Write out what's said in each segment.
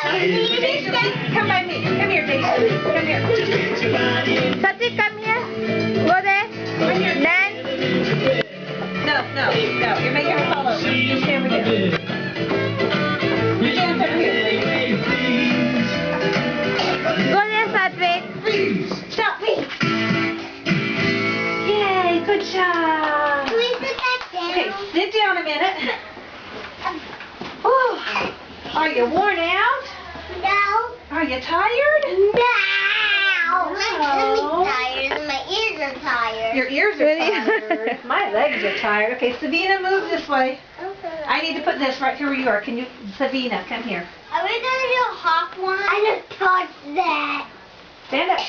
Daisy, come by me. Come here, Daisy. Come here. Satvik, come here. Go there. Dance. No. You're making her fall over. You stand over here. You dance over here. Go there, Satvik. Stop, please. Yay, good job. Okay, sit down a minute. Oh, are you worn out? No. Are you tired? No. I'm tired. My ears are tired. Your ears are tired. My legs are tired. Okay, Savina, move this way. Okay. I need to put this right here where you are. Can you, Savina, come here. Are we going to do a hop one? I just touched that. Stand up.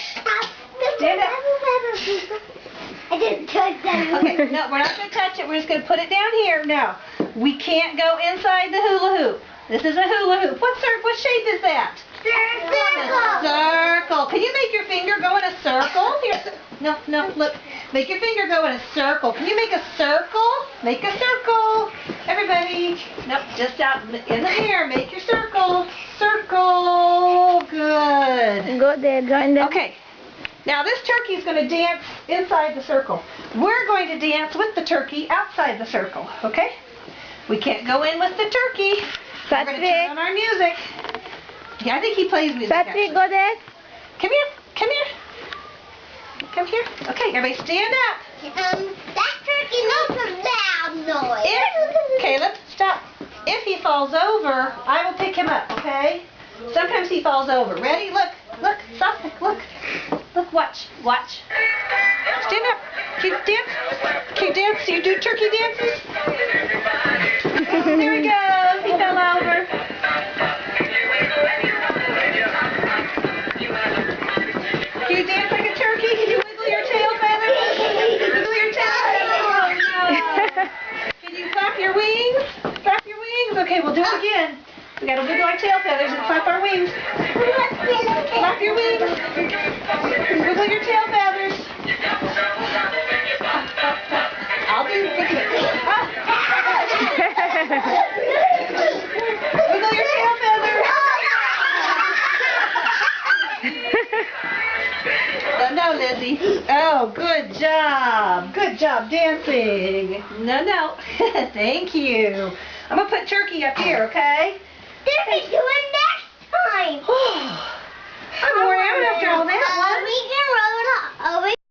Stand up. I just touched that. Okay, no, we're not going to touch it. We're just going to put it down here. Now, we can't go inside the hula hoop. This is a hula hoop. What shape is that? Circle. Circle. Can you make your finger go in a circle? Here. No, look. Make your finger go in a circle. Can you make a circle? Make a circle. Everybody. Nope, just out in the air. Make your circle. Circle. Good. Go there, join them. Okay. Now this turkey is going to dance inside the circle. We're going to dance with the turkey outside the circle. Okay? We can't go in with the turkey. We're going to turn on our music. Yeah, I think he plays music. Satvik, go there. Come here. Come here. Come here. Okay, everybody stand up. That turkey makes a loud noise. Caleb, stop. If he falls over, I will pick him up, okay? Sometimes he falls over. Ready? Look. Stop. Look. Watch. Stand up. Can you dance? Can you dance? Do you do turkey dances? There we go. He fell over. Can you dance like a turkey? Can you wiggle your tail feathers? Wiggle your tail feathers. Oh, no. Can you flap your wings? Flap your wings. Okay, we'll do it again. We gotta wiggle our tail feathers and flap our wings. Flap your wings. Wiggle your tail feathers. I'll do it. Wiggle your tail feathers. No, Lizzie. Oh, good job. Good job dancing. No. Thank you. I'm going to put turkey up here, okay? Then we do it next time. I'm worn out after all that one. We can roll it up.